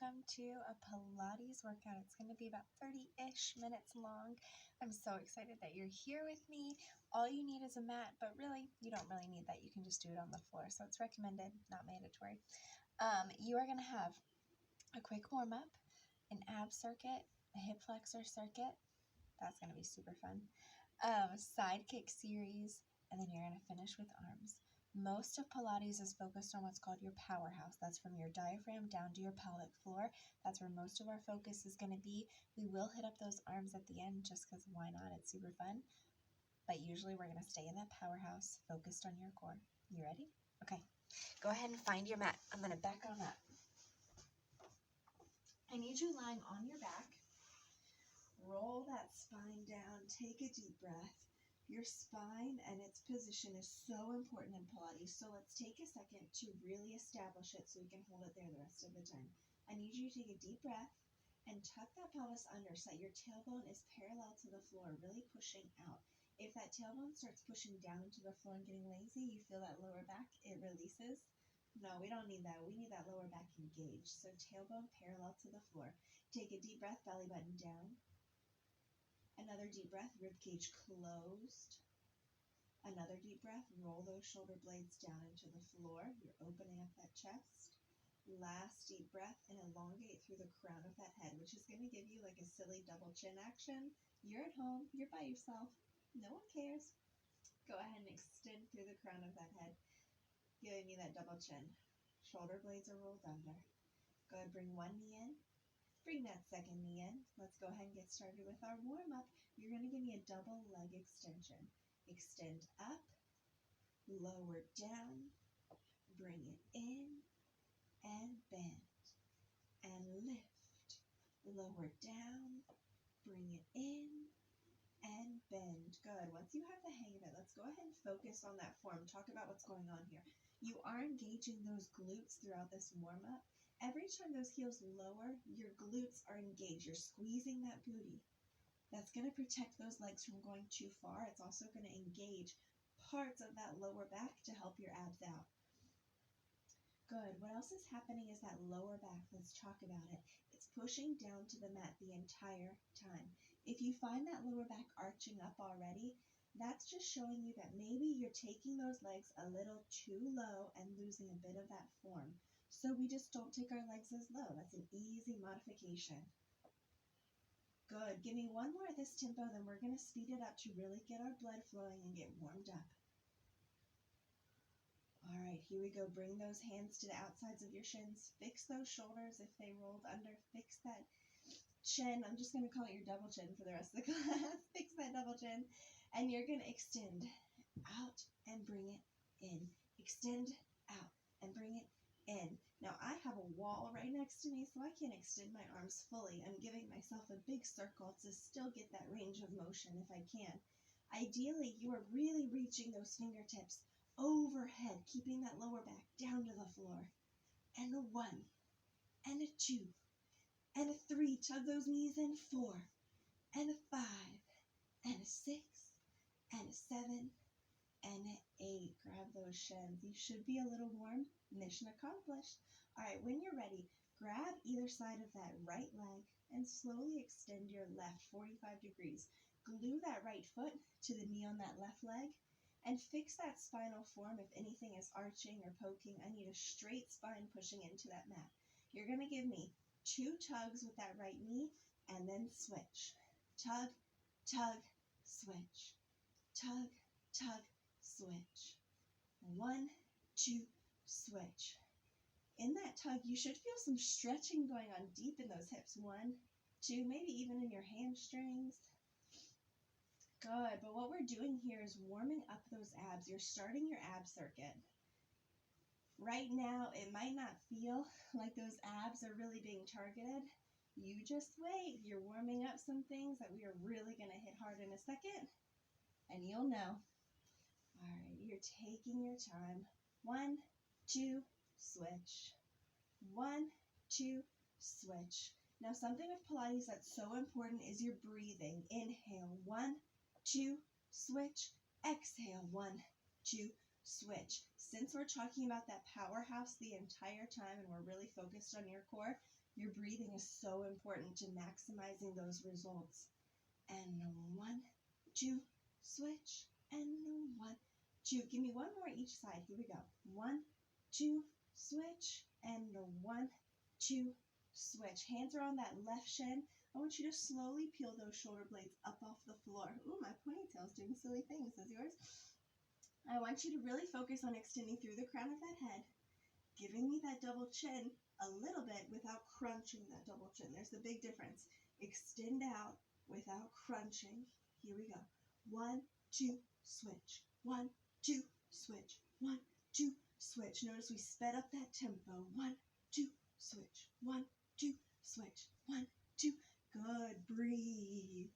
welcome to a Pilates workout. It's going to be about 30-ish minutes long. I'm so excited that you're here with me. All you need is a mat, but really, you don't really need that. You can just do it on the floor. So it's recommended, not mandatory. You are going to have a quick warm-up, an ab circuit, a hip flexor circuit. That's going to be super fun. Side kick series, and then you're going to finish with arms. Most of Pilates is focused on what's called your powerhouse. That's from your diaphragm down to your pelvic floor. That's where most of our focus is going to be. We will hit up those arms at the end just because why not? It's super fun. But usually we're going to stay in that powerhouse focused on your core. You ready? Okay. Go ahead and find your mat. I'm going to back on up. I need you lying on your back. Roll that spine down. Take a deep breath. Your spine and its position is so important in Pilates, so let's take a second to really establish it so we can hold it there the rest of the time. I need you to take a deep breath and tuck that pelvis under so that your tailbone is parallel to the floor, really pushing out. If that tailbone starts pushing down into the floor and getting lazy, you feel that lower back, it releases. No, we don't need that. We need that lower back engaged. So tailbone parallel to the floor. Take a deep breath, belly button down. Another deep breath, ribcage closed. Another deep breath, roll those shoulder blades down into the floor. You're opening up that chest. Last deep breath and elongate through the crown of that head, which is going to give you like a silly double chin action. You're at home, you're by yourself, no one cares. Go ahead and extend through the crown of that head, giving you that double chin. Shoulder blades are rolled under. Go ahead, bring one knee in. Bring that second knee in. Let's go ahead and get started with our warm-up. You're going to give me a double leg extension. Extend up, lower down, bring it in, and bend, and lift. Lower down, bring it in, and bend. Good. Once you have the hang of it, let's go ahead and focus on that form. Talk about what's going on here. You are engaging those glutes throughout this warm-up. Every time those heels lower, your glutes are engaged. You're squeezing that booty. That's going to protect those legs from going too far. It's also going to engage parts of that lower back to help your abs out. Good. What else is happening is that lower back. Let's talk about it. It's pushing down to the mat the entire time. If you find that lower back arching up already, that's just showing you that maybe you're taking those legs a little too low and losing a bit of that form. So we just don't take our legs as low. That's an easy modification. Good. Give me one more at this tempo, then we're going to speed it up to really get our blood flowing and get warmed up. All right, here we go. Bring those hands to the outsides of your shins. Fix those shoulders if they rolled under. Fix that chin. I'm just going to call it your double chin for the rest of the class. Fix that double chin. And you're going to extend out and bring it in. Extend out and bring it in. Now I have a wall right next to me, so I can't extend my arms fully. I'm giving myself a big circle to still get that range of motion if I can. Ideally, you are really reaching those fingertips overhead, keeping that lower back down to the floor. And a 1, and a 2, and a 3. Tug those knees in. 4, and a 5, and a 6, and a 7, and an 8. Grab those shins. You should be a little warm. Mission accomplished. All right, when you're ready, grab either side of that right leg and slowly extend your left 45 degrees. Glue that right foot to the knee on that left leg and fix that spinal form. If anything is arching or poking, I need a straight spine pushing into that mat. You're going to give me 2 tugs with that right knee and then switch. Tug, tug, switch. Tug, tug, switch. 1, 2, switch. In that tug, you should feel some stretching going on deep in those hips. 1, 2, maybe even in your hamstrings. Good, but what we're doing here is warming up those abs. You're starting your ab circuit. Right now, it might not feel like those abs are really being targeted. You just wait. You're warming up some things that we are really going to hit hard in a second, and you'll know. All right, you're taking your time. 1, 2, switch. 1, 2, switch. Now, something with Pilates that's so important is your breathing. Inhale, 1, 2, switch. Exhale, 1, 2, switch. Since we're talking about that powerhouse the entire time and we're really focused on your core, Your breathing is so important to maximizing those results. And 1, 2, switch, and 1, 2. Give me one more each side. Here we go. 1, 2, switch, and 1, 2, switch. Hands are on that left shin. I want you to slowly peel those shoulder blades up off the floor. Ooh, my ponytail's doing silly things. Is yours? I want you to really focus on extending through the crown of that head, giving me that double chin a little bit without crunching that double chin. There's the big difference. Extend out without crunching. Here we go. 1, 2, switch. 1, 2, switch. 1, 2, switch. Notice we sped up that tempo. 1, 2, switch. 1, 2, switch. 1, 2. Good. Breathe.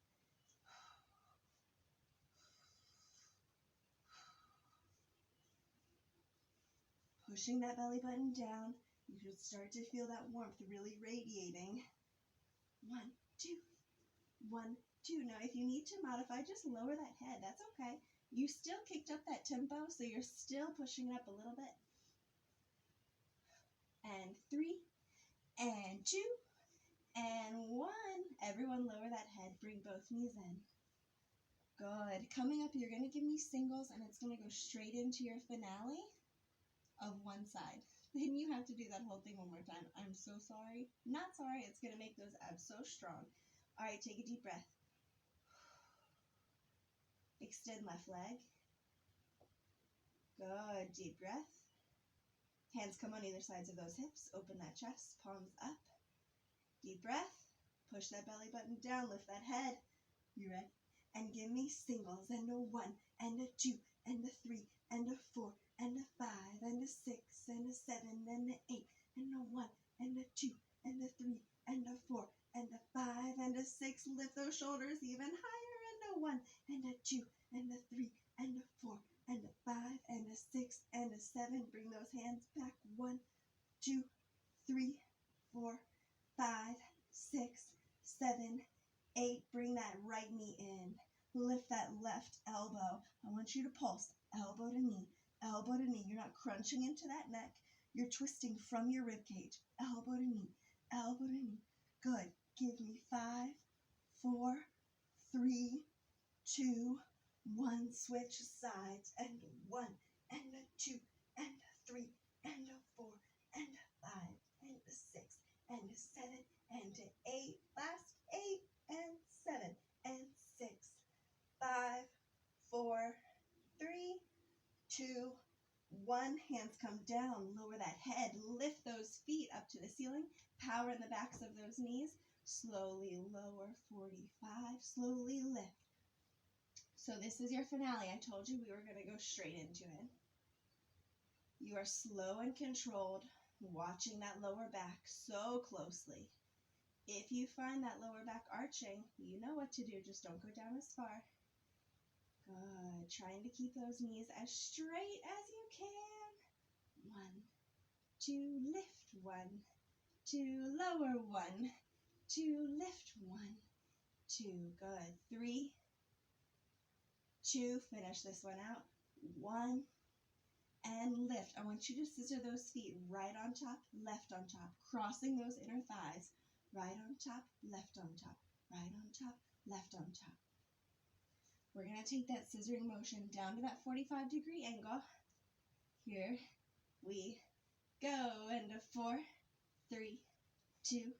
Pushing that belly button down. You should start to feel that warmth really radiating. 1, 2. 1, 2. Now, if you need to modify, just lower that head. That's okay. You still kicked up that tempo, so you're still pushing it up a little bit. And 3, and 2, and 1. Everyone lower that head. Bring both knees in. Good. Coming up, you're going to give me singles, and it's going to go straight into your finale of one side. Then you have to do that whole thing one more time. I'm so sorry. Not sorry. It's going to make those abs so strong. All right, take a deep breath. Extend left leg. Good. Deep breath. Hands come on either sides of those hips. Open that chest. Palms up. Deep breath. Push that belly button down. Lift that head. You ready? And give me singles. And a 1, and a 2, and a 3, and a 4, and a 5, and a 6, and a 7, and a 8, and a 1, and a 2, and a 3, and a 4, and a 5, and a 6. Lift those shoulders even higher. And a 1, and a 2, and a 3, and a 4, and a 5, and a 6, and a 7. Bring those hands back. 1, 2, 3, 4, 5, 6, 7, 8. Bring that right knee in. Lift that left elbow. I want you to pulse elbow to knee, elbow to knee. You're not crunching into that neck. You're twisting from your rib cage. Elbow to knee, elbow to knee. Good. Give me 5, 4, 3, 2, 1. Switch sides. And 1, and a 2, and a 3, and a 4, and a 5, and a 6, and a 7, and an 8. Last 8, and 7, and 6, 5, 4, 3, 2, 1. Hands come down. Lower that head. Lift those feet up to the ceiling. Power in the backs of those knees. Slowly lower. 45. Slowly lift. So this is your finale. I told you we were going to go straight into it. You are slow and controlled, watching that lower back so closely. If you find that lower back arching, you know what to do. Just don't go down as far. Good. Trying to keep those knees as straight as you can. 1, 2, lift. 1, 2, lower. 1, 2, lift. 1, 2. Good. 3, 2. Finish this one out. 1, and lift. I want you to scissor those feet right on top, left on top, crossing those inner thighs. Right on top, left on top, right on top, left on top. We're going to take that scissoring motion down to that 45-degree angle. Here we go. And a 4, 3, 2,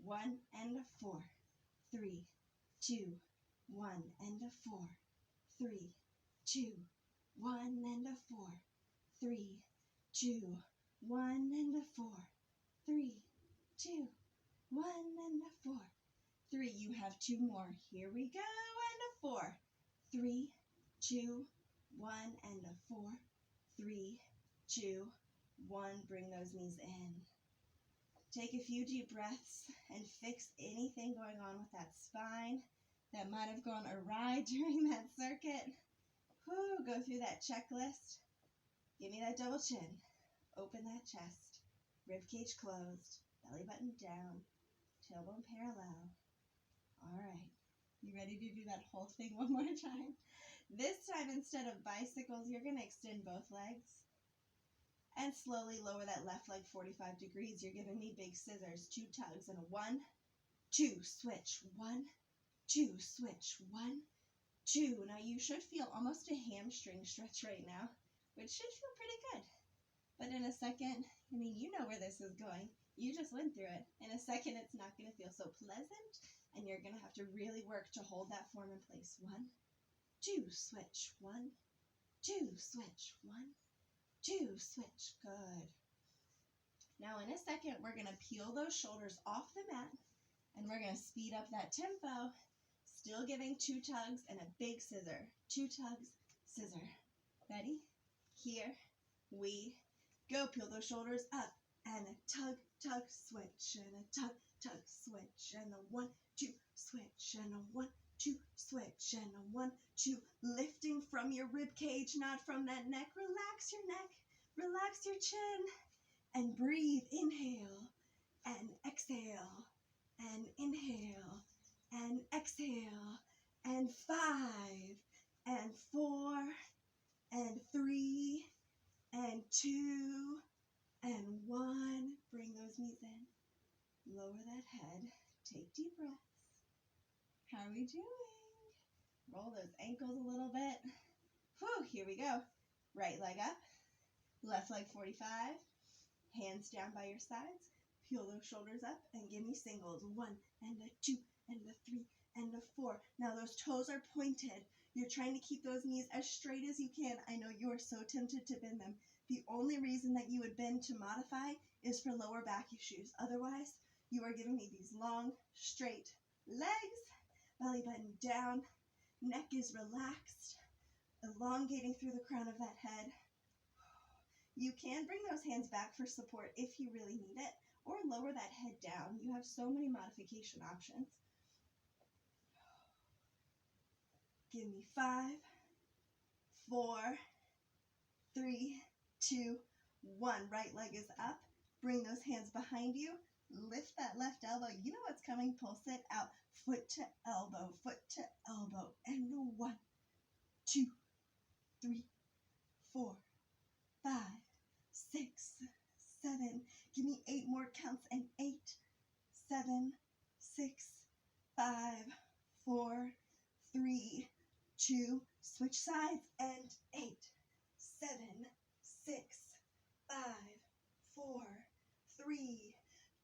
1, and a 4, 3, 2, 1, and a 4, 3, 2, 1, and a 4, 3, 2, 1, and a 4, 3, 2, 1, and a 4, 3. You have 2 more. Here we go. And a 4, 3, 2, 1, and a 4, 3, 2, 1. Bring those knees in. Take a few deep breaths and fix anything going on with that spine that might have gone awry during that circuit. Whew, go through that checklist. Give me that double chin. Open that chest. Rib cage closed. Belly button down. Tailbone parallel. All right. You ready to do that whole thing one more time? This time, instead of bicycles, you're going to extend both legs And slowly lower that left leg 45 degrees. You're giving me big scissors. 2 tugs and a 1, 2, switch, 1, 2, switch, 1, 2. Now you should feel almost a hamstring stretch right now, which should feel pretty good. But in a second, I mean, you know where this is going. You just went through it. In a second, it's not going to feel so pleasant, and you're going to have to really work to hold that form in place. 1, 2, switch, 1, 2, switch, 1, 2, switch. Good. Now in a second, we're going to peel those shoulders off the mat, and we're going to speed up that tempo, still giving 2 tugs and a big scissor. 2 tugs, scissor. Ready? Here we go. Peel those shoulders up, and a tug, tug, switch, and a tug, tug, switch, and a 1, 2, switch, and a 1, 2, switch, and a 1, 2, lifting from your rib cage, not from that neck. Relax your neck, relax your chin, and breathe. Inhale, and exhale, and inhale, and exhale, and 5, and 4, and 3, and 2, and 1. Bring those knees in. Lower that head. Take deep breaths. How are we doing? Roll those ankles a little bit. Whew, here we go. Right leg up. Left leg 45. Hands down by your sides. Peel those shoulders up and give me singles. 1, and a 2, and a 3, and a 4. Now those toes are pointed. You're trying to keep those knees as straight as you can. I know you are so tempted to bend them. The only reason that you would bend to modify is for lower back issues. Otherwise, you are giving me these long, straight legs, belly button down, neck is relaxed, elongating through the crown of that head. You can bring those hands back for support if you really need it, or lower that head down. You have so many modification options. Give me 5, 4, 3, 2, 1. Right leg is up. Bring those hands behind you. Lift that left elbow. You know what's coming. Pulse it out. Foot to elbow, and a 1, 2, 3, 4, 5, 6, 7. Give me 8 more counts, and 8, 7, 6, 5, 4, 3, 2. Switch sides, and 8, 7, 6, 5, 4, 3,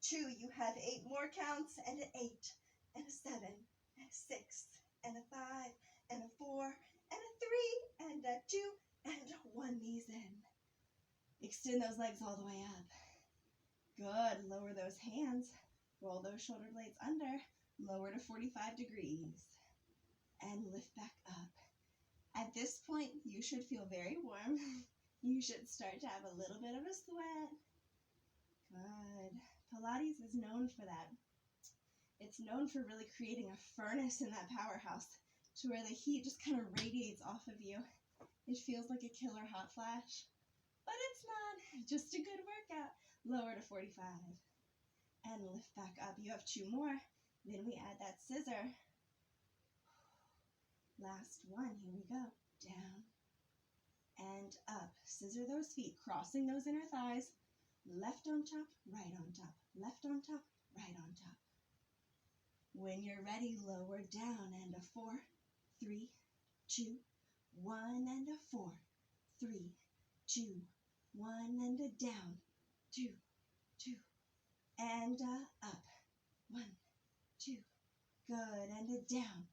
2. You have 8 more counts, and an 8, and a 7, and a 6, and a 5, and a 4, and a 3, and a 2, and a 1. Knees in. Extend those legs all the way up. Good. Lower those hands. Roll those shoulder blades under. Lower to 45 degrees. And lift back up. At this point, you should feel very warm. You should start to have a little bit of a sweat. Good. Pilates is known for that. It's known for really creating a furnace in that powerhouse to where the heat just kind of radiates off of you. It feels like a killer hot flash, but it's not. Just a good workout. Lower to 45 and lift back up. You have 2 more. Then we add that scissor. Last one. Here we go. Down and up. Scissor those feet, crossing those inner thighs. Left on top, right on top. Left on top, right on top. When you're ready, lower down, and a 4, 3, 2, 1, and a 4, 3, 2, 1, and a down, 2, 2, and a up, 1, 2, good, and a down,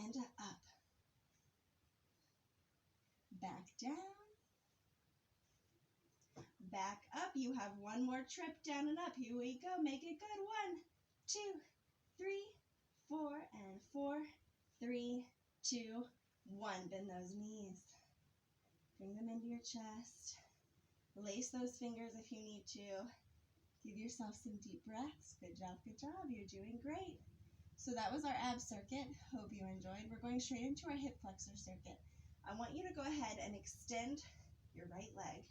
and a up, back down, back up. You have 1 more trip down and up. Here we go. Make it good. 1, 2, 3, 4, and 4, 3, 2, 1. Bend those knees. Bring them into your chest. Lace those fingers if you need to. Give yourself some deep breaths. Good job, good job. You're doing great. So that was our ab circuit. Hope you enjoyed. We're going straight into our hip flexor circuit. I want you to go ahead and extend your right leg.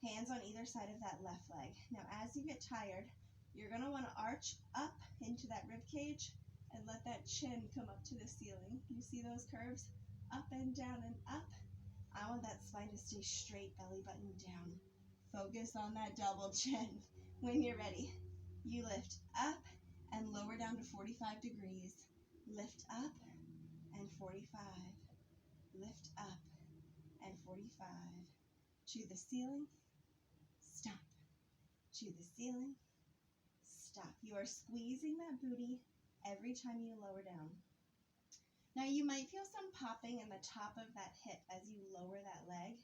Hands on either side of that left leg. Now, as you get tired, you're going to want to arch up into that rib cage and let that chin come up to the ceiling. You see those curves? Up and down and up. I want that spine to stay straight, belly button down. Focus on that double chin. When you're ready, you lift up and lower down to 45 degrees. Lift up and 45. Lift up and 45. To the ceiling, stop. To the ceiling, stop. You are squeezing that booty every time you lower down. Now you might feel some popping in the top of that hip as you lower that leg.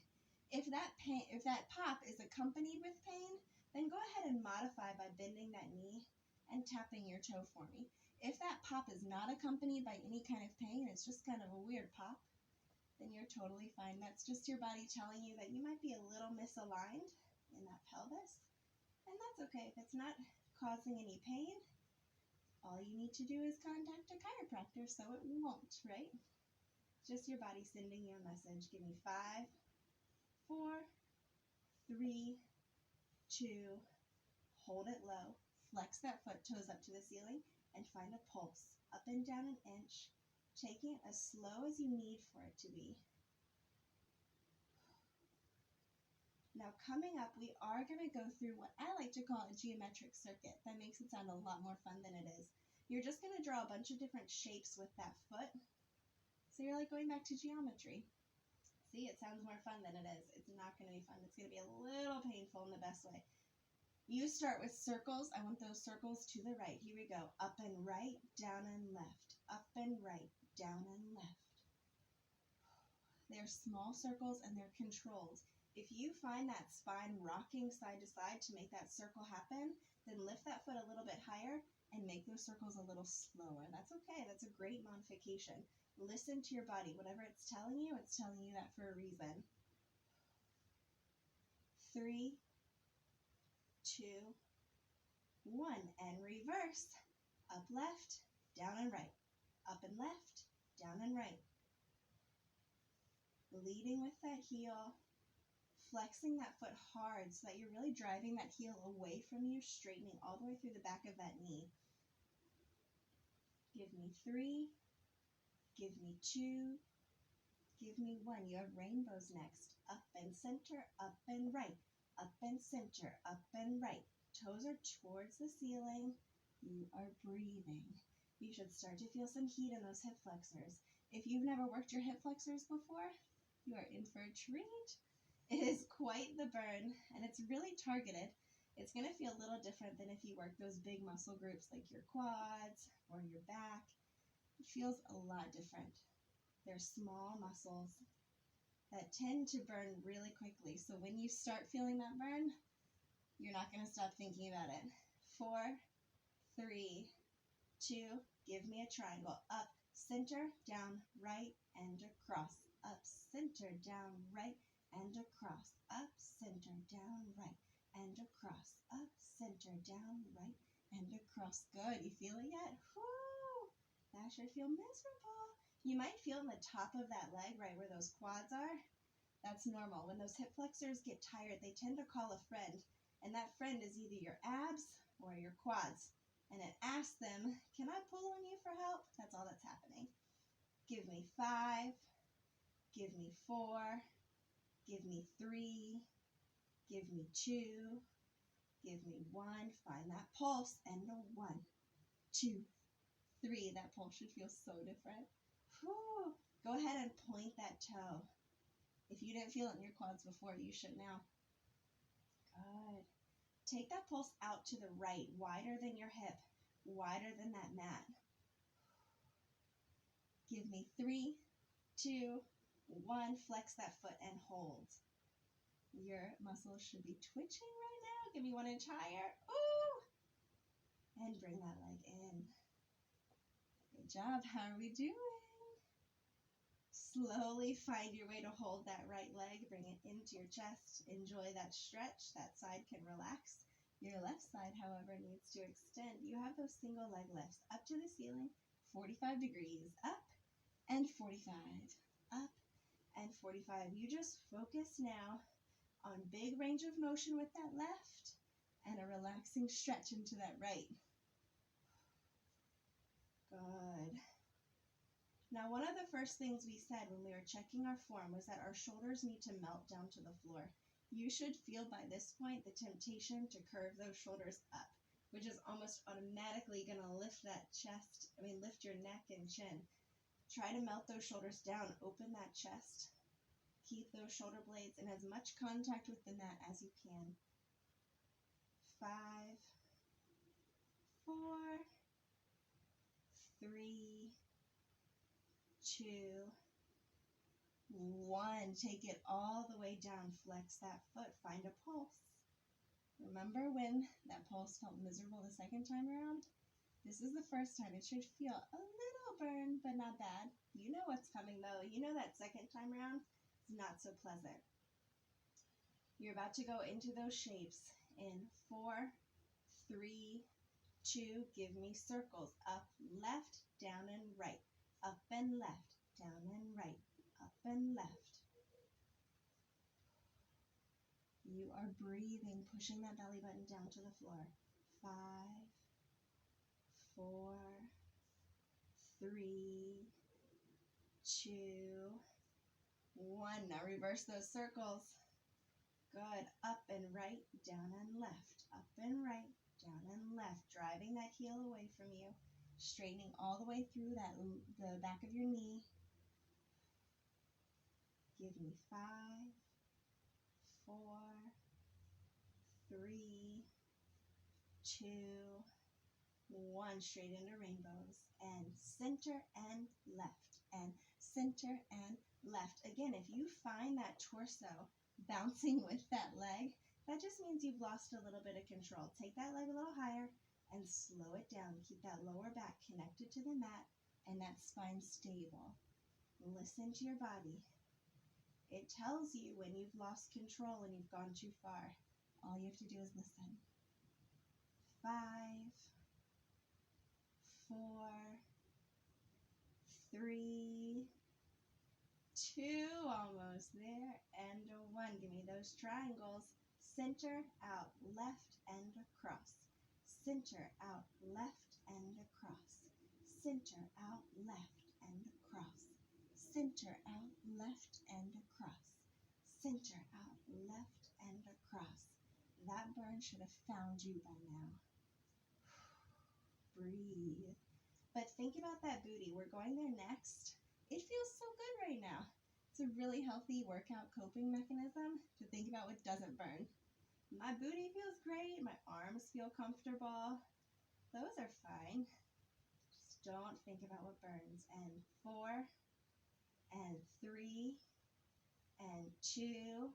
If that pop is accompanied with pain, then go ahead and modify by bending that knee and tapping your toe for me. If that pop is not accompanied by any kind of pain, it's just kind of a weird pop, then you're totally fine. That's just your body telling you that you might be a little misaligned in that pelvis, and that's okay. If it's not causing any pain, all you need to do is contact a chiropractor so it won't, right? Just your body sending you a message. Give me 5, 4, 3, 2, hold it low. Flex that foot, toes up to the ceiling, and find a pulse. Up and down an inch, taking it as slow as you need for it to be. Now coming up, we are going to go through what I like to call a geometric circuit. That makes it sound a lot more fun than it is. You're just going to draw a bunch of different shapes with that foot. So you're like going back to geometry. See, it sounds more fun than it is. It's not going to be fun. It's going to be a little painful in the best way. You start with circles. I want those circles to the right. Here we go. Up and right, down and left. Up and right, down and left. They're small circles and they're controlled. If you find that spine rocking side to side to make that circle happen, then lift that foot a little bit higher and make those circles a little slower. That's okay. That's a great modification. Listen to your body. Whatever it's telling you that for a reason. 3, 2, 1, and reverse. Up, left, down and right. Up and left, down and right. Leading with that heel, flexing that foot hard so that you're really driving that heel away from you, straightening all the way through the back of that knee. Give me 3, give me 2, give me 1. You have rainbows next. Up and center, up and right. Up and center, up and right. Toes are towards the ceiling. You are breathing. You should start to feel some heat in those hip flexors. If you've never worked your hip flexors before, you are in for a treat. It is quite the burn, and it's really targeted. It's going to feel a little different than if you work those big muscle groups like your quads or your back. It feels a lot different. They're small muscles that tend to burn really quickly. So when you start feeling that burn, you're not going to stop thinking about it. 4, 3, 2, give me a triangle. Up, center, down, right, and across. Up, center, down, right, and across. Up, center, down, right, and across. Up, center, down, right, and across. Good. You feel it yet? Whoo! That should feel miserable. You might feel in the top of that leg, right where those quads are. That's normal. When those hip flexors get tired, they tend to call a friend, and that friend is either your abs or your quads. And it asks them, can I pull on you for help? That's all that's happening. Give me 5, give me 4, give me 3, give me 2, give me 1. Find that pulse, and a 1, 2, 3. That pulse should feel so different. Whew. Go ahead and point that toe. If you didn't feel it in your quads before, you should now. Good. Take that pulse out to the right, wider than your hip, wider than that mat. Give me 3, 2, 1. Flex that foot and hold. Your muscles should be twitching right now. Give me 1 inch higher. Ooh! And bring that leg in. Good job. How are we doing? Slowly find your way to hold that right leg. Bring it into your chest. Enjoy that stretch. That side can relax. Your left side, however, needs to extend. You have those single leg lifts up to the ceiling, 45 degrees, up and 45, up and 45. You just focus now on big range of motion with that left and a relaxing stretch into that right. Good. Now, one of the first things we said when we were checking our form was that our shoulders need to melt down to the floor. You should feel by this point the temptation to curve those shoulders up, which is almost automatically going to lift lift your neck and chin. Try to melt those shoulders down, open that chest, keep those shoulder blades in as much contact with the mat as you can. 5, 4, 3, 2, 1. Take it all the way down. Flex that foot. Find a pulse. Remember when that pulse felt miserable the second time around? This is the first time. It should feel a little burn, but not bad. You know what's coming though. You know that second time around is not so pleasant. You're about to go into those shapes in 4, 3, 2. Give me circles. Up, left, down and right. Up and left, down and right. Up and left. You are breathing, pushing that belly button down to the floor. 5, 4, 3, 2, 1. Now reverse those circles. Good. Up and right, down and left. Up and right, down and left. Driving that heel away from you. Straightening all the way through the back of your knee. Give me 5, 4, 3, 2, 1. Straight into rainbows. And center and left. And center and left. Again, if you find that torso bouncing with that leg, that just means you've lost a little bit of control. Take that leg a little higher and slow it down. Keep that lower back connected to the mat and that spine stable. Listen to your body. It tells you when you've lost control and you've gone too far. All you have to do is listen. 5, 4, 3, 2, almost there, and a 1. Give me those triangles. Center, out, left, and across. Center, out, left, and across. Center, out, left, and across. Center, out, left, and across. Center, out, left, and across. That burn should have found you by now. Breathe. But think about that booty. We're going there next. It feels so good right now. It's a really healthy workout coping mechanism to think about what doesn't burn. My booty feels great. My arms feel comfortable. Those are fine. Just don't think about what burns. And 4, and 3, and 2,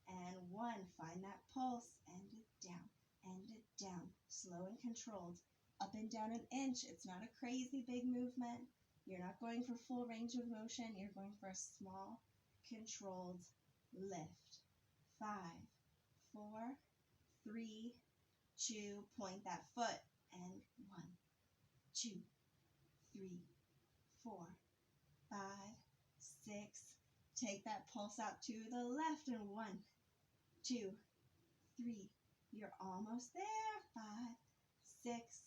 and 1. Find that pulse. End it down. End it down. Slow and controlled. Up and down an inch. It's not a crazy big movement. You're not going for full range of motion. You're going for a small, controlled lift. 5, 4, 3, 2. Point that foot. And 1, 2, 3, 4, 5, 6. Take that pulse out to the left. And 1, 2, 3. You're almost there. 5, 6,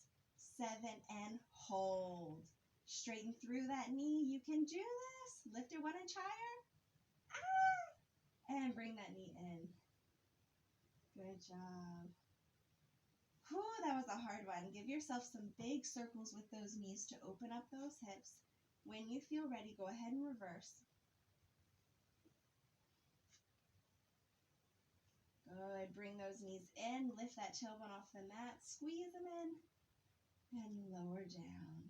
7, and hold. Straighten through that knee. You can do this. Lift it 1 inch higher. And bring that knee in. Good job. Whew, that was a hard one. Give yourself some big circles with those knees to open up those hips. When you feel ready, go ahead and reverse. Good. Bring those knees in. Lift that tailbone off the mat. Squeeze them in. And lower down.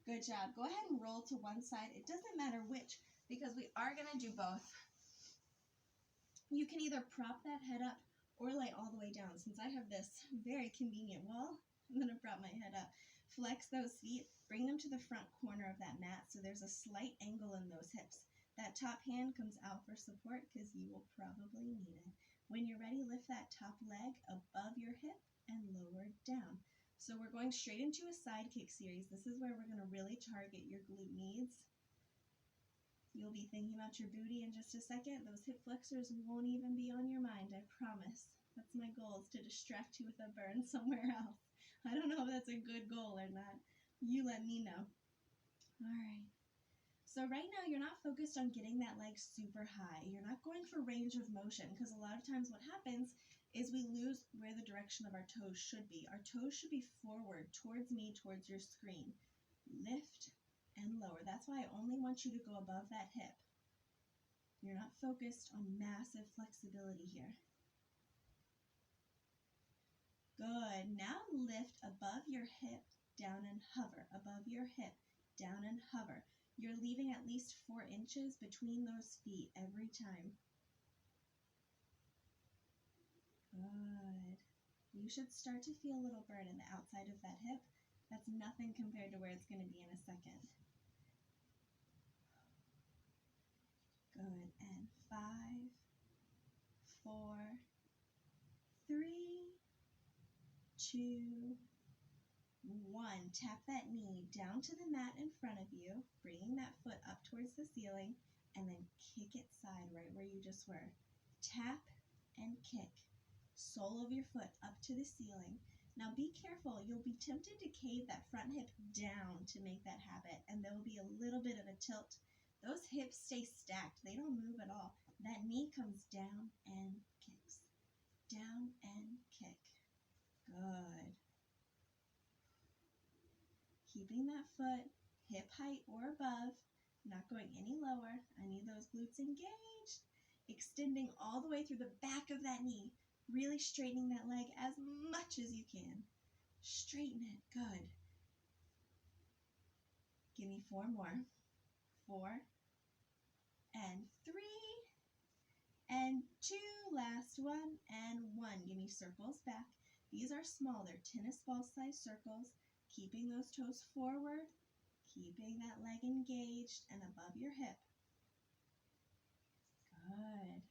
Good job. Go ahead and roll to one side. It doesn't matter which, because we are going to do both. You can either prop that head up or lay all the way down. Since I have this very convenient wall, I'm going to prop my head up. Flex those feet. Bring them to the front corner of that mat so there's a slight angle in those hips. That top hand comes out for support because you will probably need it. When you're ready, lift that top leg above your hip and lower down. So we're going straight into a side kick series. This is where we're going to really target your glute needs. You'll be thinking about your booty in just a second. Those hip flexors won't even be on your mind, I promise. That's my goal, is to distract you with a burn somewhere else. I don't know if that's a good goal or not. You let me know. All right. So right now you're not focused on getting that leg super high. You're not going for range of motion, because a lot of times what happens is we lose where the direction of our toes should be. Our toes should be forward, towards me, towards your screen. Lift and lower. That's why I only want you to go above that hip. You're not focused on massive flexibility here. Good. Now lift above your hip, down and hover. Above your hip, down and hover. You're leaving at least 4 inches between those feet every time. Good. You should start to feel a little burn in the outside of that hip. That's nothing compared to where it's going to be in a second. Good. And 5, 4, 3, 2, 1. Tap that knee down to the mat in front of you, bringing that foot up towards the ceiling, and then kick it side right where you just were. Tap and kick. Sole of your foot up to the ceiling. Now be careful, you'll be tempted to cave that front hip down to make that happen, and there will be a little bit of a tilt. Those hips stay stacked, they don't move at all. That knee comes down and kicks. Down and kick. Good. Keeping that foot hip height or above, not going any lower. I need those glutes engaged. Extending all the way through the back of that knee. Really straightening that leg as much as you can. Straighten it. Good. Give me 4 more. 4 and 3 and 2. Last one and 1. Give me circles back. These are small. They're tennis ball size circles. Keeping those toes forward. Keeping that leg engaged and above your hip. Good.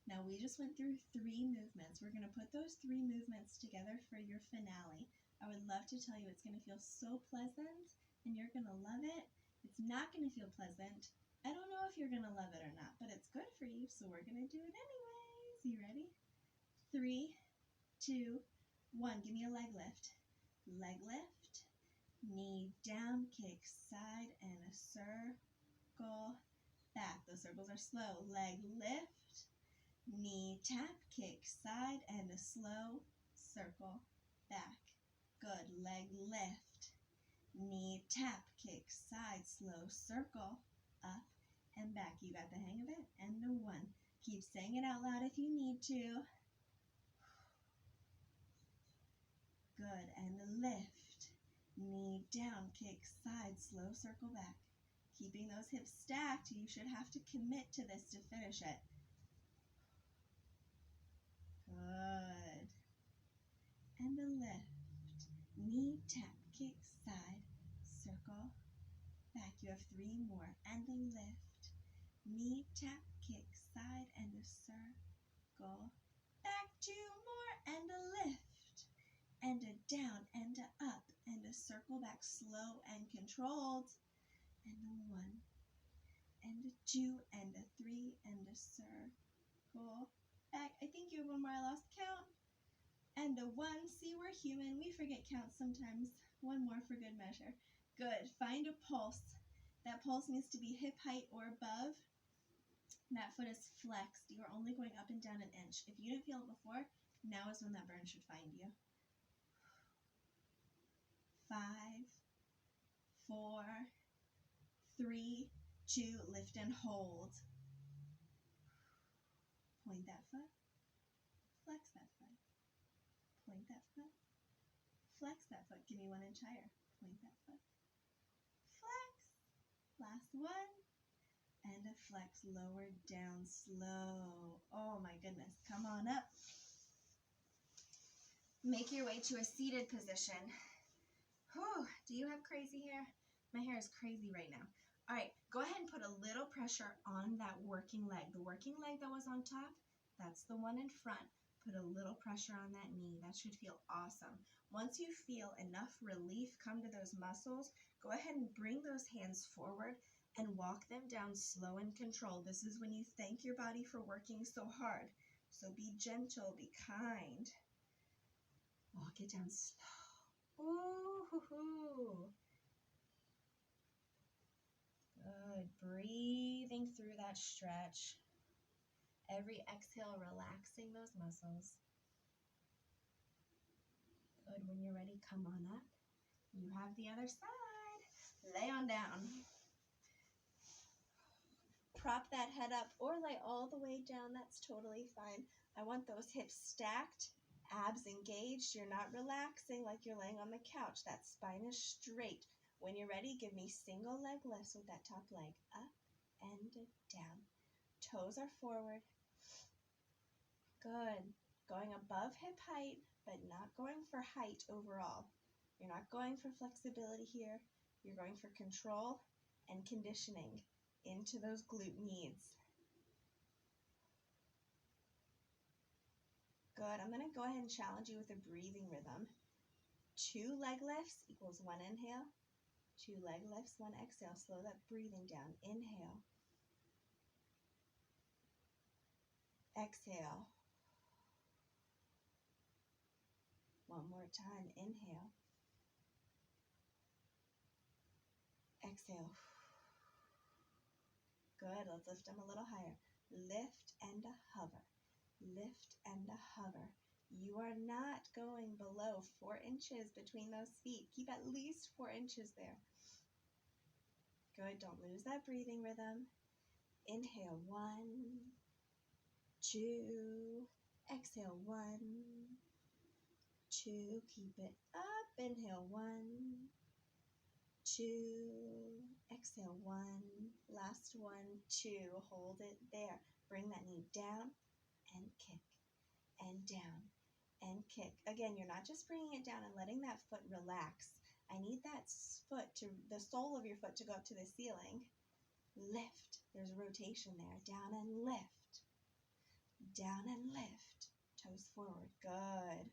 Now we just went through 3 movements. We're going to put those 3 movements together for your finale. I would love to tell you it's going to feel so pleasant and you're going to love it. It's not going to feel pleasant. I don't know if you're going to love it or not, but it's good for you, so we're going to do it anyways. You ready? 3, 2, 1. Give me a leg lift. Leg lift. Knee down, kick side, and a circle back. Those circles are slow. Leg lift. Knee tap, kick side, and a slow circle back. Good. Leg lift. Knee tap, kick side, slow circle up and back. You got the hang of it. And a 1. Keep saying it out loud if you need to. Good. And a lift. Knee down, kick side, slow circle back. Keeping those hips stacked, you should have to commit to this to finish it. Good. And a lift. Knee tap, kick side, circle back. You have 3 more. And a lift. Knee tap, kick side, and a circle back. 2 more. And a lift. And a down, and a up, and a circle back, slow and controlled. And a 1, and a 2, and a 3, and a circle back. I think you have 1 more. I lost count. And a 1. See, we're human. We forget count sometimes. 1 more for good measure. Good. Find a pulse. That pulse needs to be hip height or above. That foot is flexed. You are only going up and down 1 inch. If you didn't feel it before, now is when that burn should find you. 5, 4, 3, 2, lift and hold. Point that foot, flex that foot, point that foot, flex that foot. Give me 1 inch higher. Point that foot, flex. Last 1, and a flex. Lower down, slow. Oh my goodness, come on up. Make your way to a seated position. Whew, do you have crazy hair? My hair is crazy right now. All right, go ahead and put a little pressure on that working leg. The working leg that was on top, that's the one in front. Put a little pressure on that knee. That should feel awesome. Once you feel enough relief come to those muscles, go ahead and bring those hands forward and walk them down slow and controlled. This is when you thank your body for working so hard. So be gentle, be kind. Walk it down slow. Ooh, hoo, hoo. Good. Good. Breathing through that stretch. Every exhale, relaxing those muscles. Good. When you're ready, come on up. You have the other side. Lay on down. Prop that head up or lay all the way down. That's totally fine. I want those hips stacked, abs engaged. You're not relaxing like you're laying on the couch. That spine is straight. When you're ready, give me single leg lifts with that top leg. Up and down. Toes are forward. Good. Going above hip height, but not going for height overall. You're not going for flexibility here. You're going for control and conditioning into those glute needs. Good. I'm going to go ahead and challenge you with a breathing rhythm. 2 leg lifts equals 1 inhale. 2 leg lifts, 1 exhale. Slow that breathing down. Inhale. Exhale. One more time. Inhale. Exhale. Good. Let's lift them a little higher. Lift and a hover. Lift and a hover. You are not going below 4 inches between those feet. Keep at least 4 inches there. Good. Don't lose that breathing rhythm. Inhale. 1, 2. Exhale. 1, 2. Keep it up. Inhale. 1, 2. Exhale. 1. Last one. 2. Hold it there. Bring that knee down and kick and down and kick. Again, you're not just bringing it down and letting that foot relax. I need that foot to, the sole of your foot to go up to the ceiling. Lift. There's a rotation there. Down and lift. Down and lift. Toes forward. Good.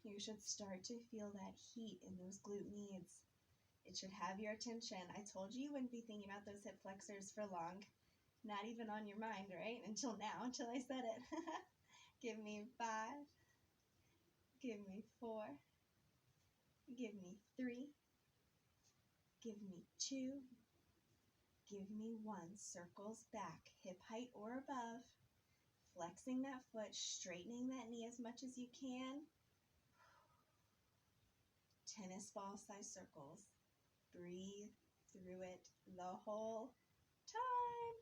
You should start to feel that heat in those glute needs. It should have your attention. I told you you wouldn't be thinking about those hip flexors for long. Not even on your mind, right? Until now, until I said it. Give me 5. Give me 4. Give me 3. Give me 2. Give me 1. Circles back, hip height or above. Flexing that foot, straightening that knee as much as you can. Tennis ball size circles. Breathe through it the whole time.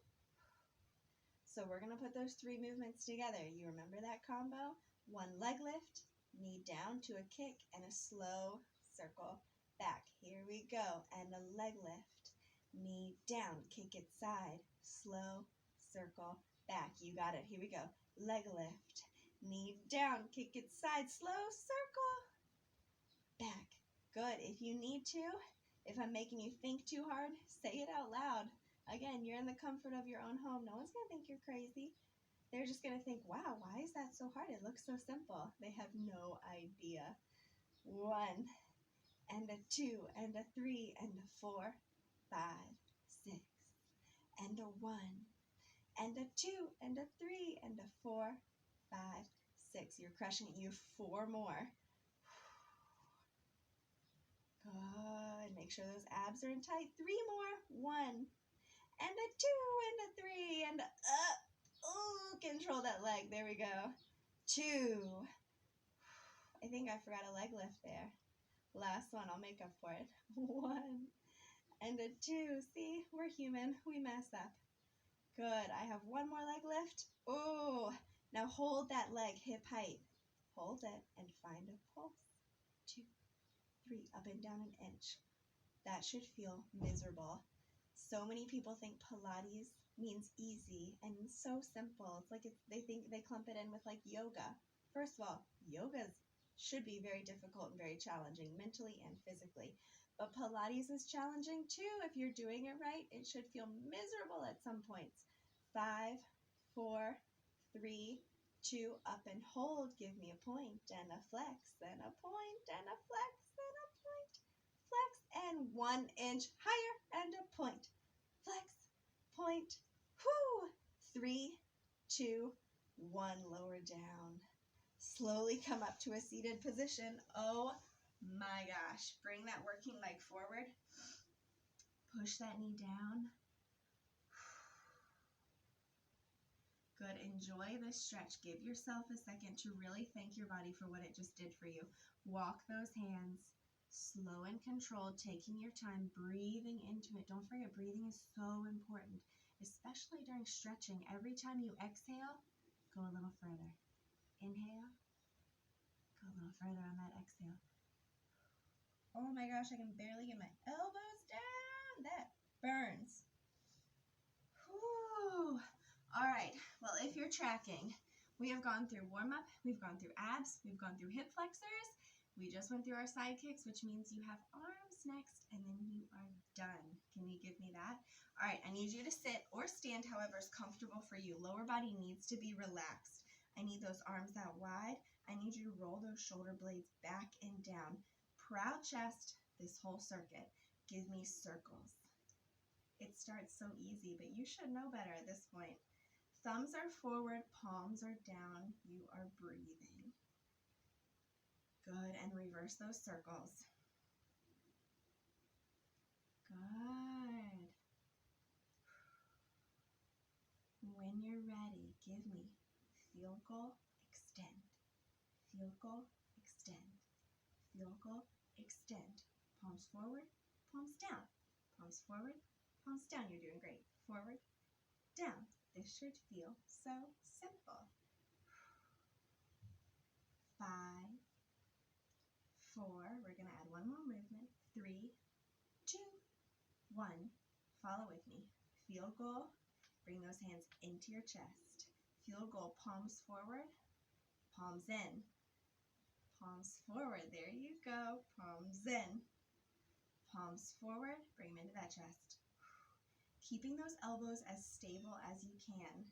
So we're going to put those 3 movements together. You remember that combo? 1 leg lift, knee down to a kick, and a slow circle back. Here we go. And a leg lift, knee down, kick it side, slow circle back. You got it. Here we go. Leg lift, knee down, kick it side, slow circle back. Good. If you need to, if I'm making you think too hard, say it out loud. Again, you're in the comfort of your own home. No one's going to think you're crazy. They're just going to think, wow, why is that so hard? It looks so simple. They have no idea. 1, and a 2, and a 3, and a 4, 5, 6, and a 1, and a 2, and a 3, and a 4, 5, 6. You're crushing it. You have 4 more. Good. Make sure those abs are in tight. 3 more. 1, and a 2, and a 3, and up. Oh, control that leg. There we go. 2. I think I forgot a leg lift there. Last one. I'll make up for it. 1, and a 2. See, we're human. We mess up. Good. I have 1 more leg lift. Oh, now hold that leg hip height. Hold it and find a pulse. 2, 3, up and down an inch. That should feel miserable. So many people think Pilates means easy and so simple. It's like they think they clump it in with like yoga. First of all, yoga should be very difficult and very challenging mentally and physically. But Pilates is challenging too. If you're doing it right, it should feel miserable at some points. 5, 4, 3, 2, up and hold. Give me a point and a flex, then a point and a flex, then a point, flex, and 1 inch higher and a point, flex, point, whoo, 3, 2, 1, lower down. Slowly come up to a seated position. Oh my gosh. Bring that working leg forward. Push that knee down. Good. Enjoy this stretch. Give yourself a second to really thank your body for what it just did for you. Walk those hands slow and controlled, taking your time, breathing into it. Don't forget, breathing is so important, especially during stretching. Every time you exhale, go a little further. Inhale, go a little further on that exhale. Oh my gosh, I can barely get my elbows down. That burns. Whew. All right, well, if you're tracking, we have gone through warm-up, we've gone through abs, we've gone through hip flexors, we just went through our side kicks, which means you have arms next, and then you are done. Can you give me that? All right, I need you to sit or stand, however is comfortable for you. Lower body needs to be relaxed. I need those arms out wide. I need you to roll those shoulder blades back and down. Proud chest, this whole circuit. Give me circles. It starts so easy, but you should know better at this point. Thumbs are forward, palms are down. You are breathing. Good, and reverse those circles. Good. When you're ready, give me field goal, extend. Field goal, extend. Field goal, extend. Palms forward, palms down. Palms forward, palms down. You're doing great. Forward, down. This should feel so simple. 5, 4, we're going to add one more movement. 3, 2, 1. Follow with me. Field goal, bring those hands into your chest. Field goal, palms forward, palms in. Palms forward, there you go. Palms in. Palms forward, bring them into that chest. Keeping those elbows as stable as you can.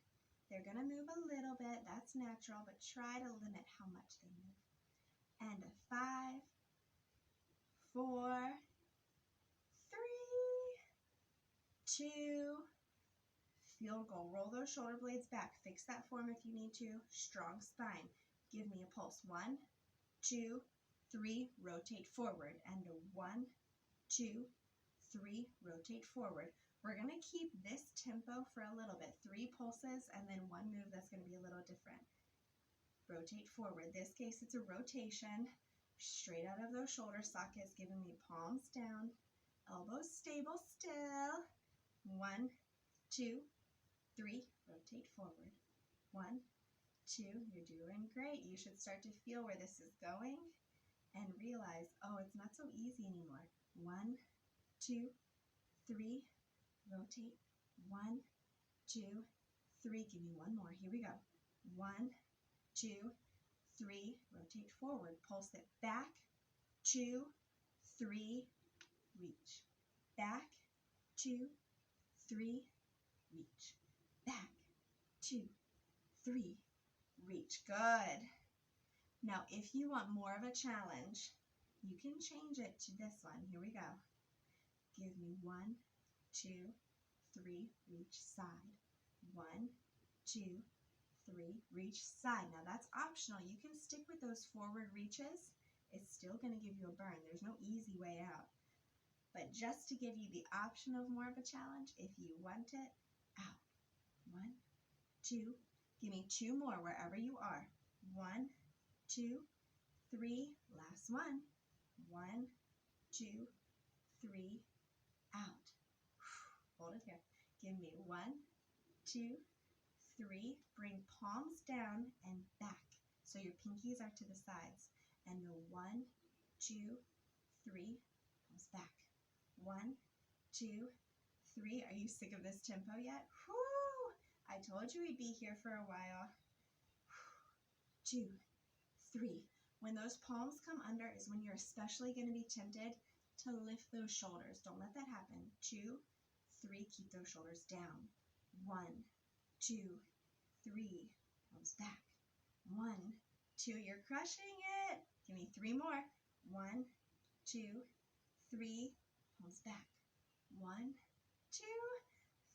They're going to move a little bit, that's natural, but try to limit how much they move. And 5, 4, 3, 2, field goal. Roll those shoulder blades back. Fix that form if you need to. Strong spine. Give me a pulse. 1, 2, 3, rotate forward. And 1, 2, 3, rotate forward. We're going to keep this tempo for a little bit. 3 pulses and then 1 move that's going to be a little different. Rotate forward. This case, it's a rotation. Straight out of those shoulder sockets, giving me palms down, elbows stable still. 1, 2, 3, rotate forward. 1, 2, you're doing great. You should start to feel where this is going and realize, oh, it's not so easy anymore. 1, 2, 3, rotate. 1, 2, 3. Give me one more. Here we go. 1, 2, 3. Rotate forward. Pulse it back. 2, 3. Reach. Back. 2, 3. Reach. Back. 2, 3. Reach. Good. Now, if you want more of a challenge, you can change it to this one. Here we go. Give me 1, 2, 3, reach side. 1, 2, 3, reach side. Now that's optional. You can stick with those forward reaches. It's still going to give you a burn. There's no easy way out. But just to give you the option of more of a challenge, if you want it, out. 1, 2, give me 2 more wherever you are. 1, 2, 3, last one. 1, 2, 3, out. Hold it here. Give me 1, 2, 3. Bring palms down and back. So your pinkies are to the sides. And the 1, 2, 3, palms back. 1, 2, 3. Are you sick of this tempo yet? Whoo! I told you we'd be here for a while. 2, 3. When those palms come under is when you're especially going to be tempted to lift those shoulders. Don't let that happen. 2, 3. Keep those shoulders down. 1, 2, 3. Palms back. 1, 2. You're crushing it. Give me 3 more. 1, 2, 3. Palms back. 1, 2,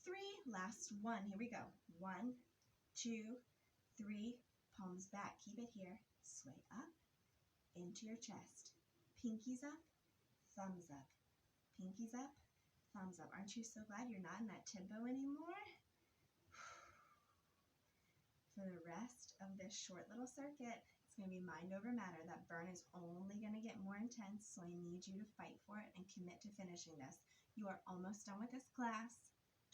3. Last one. Here we go. 1, 2, 3. Palms back. Keep it here. Sway up into your chest. Pinkies up. Thumbs up. Pinkies up. thumbs up. Aren't you so glad you're not in that tempo anymore? For the rest of this short little circuit, it's going to be mind over matter. That burn is only going to get more intense, so I need you to fight for it and commit to finishing this. You are almost done with this class.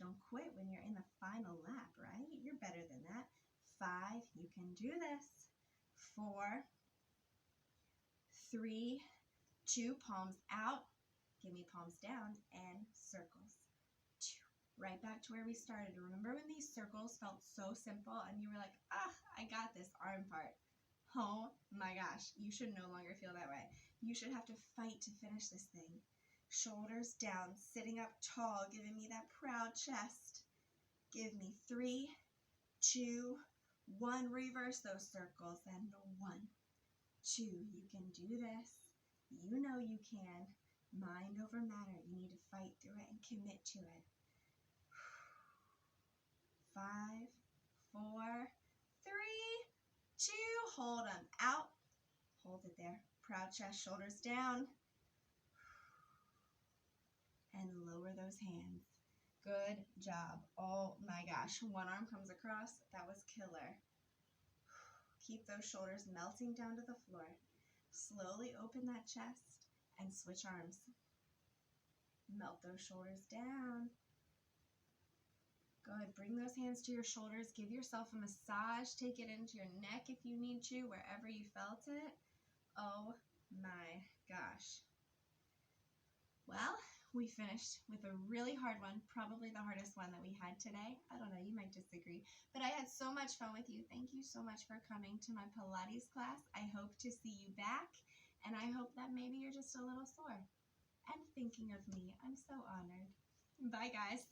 Don't quit when you're in the final lap, right? You're better than that. 5, you can do this. 4, 3, 2, palms out. Give me palms down and circles. 2, right back to where we started. Remember when these circles felt so simple and you were like, I got this arm part. Oh my gosh, you should no longer feel that way. You should have to fight to finish this thing. Shoulders down, sitting up tall, giving me that proud chest. Give me 3, 2, 1. Reverse those circles and 1, 2. You can do this. You know you can. Mind over matter. You need to fight through it and commit to it. 5, 4, 3, 2. Hold them out. Hold it there. Proud chest, shoulders down. And lower those hands. Good job. Oh my gosh. One arm comes across. That was killer. Keep those shoulders melting down to the floor. Slowly open that chest and switch arms. Melt those shoulders down. Good. Bring those hands to your shoulders. Give yourself a massage. Take it into your neck if you need to, wherever you felt it. Oh my gosh. Well, we finished with a really hard one, probably the hardest one that we had today. I don't know, you might disagree, but I had so much fun with you. Thank you so much for coming to my Pilates class. I hope to see you back, and I hope that maybe you're just a little sore and thinking of me. I'm so honored. Bye, guys.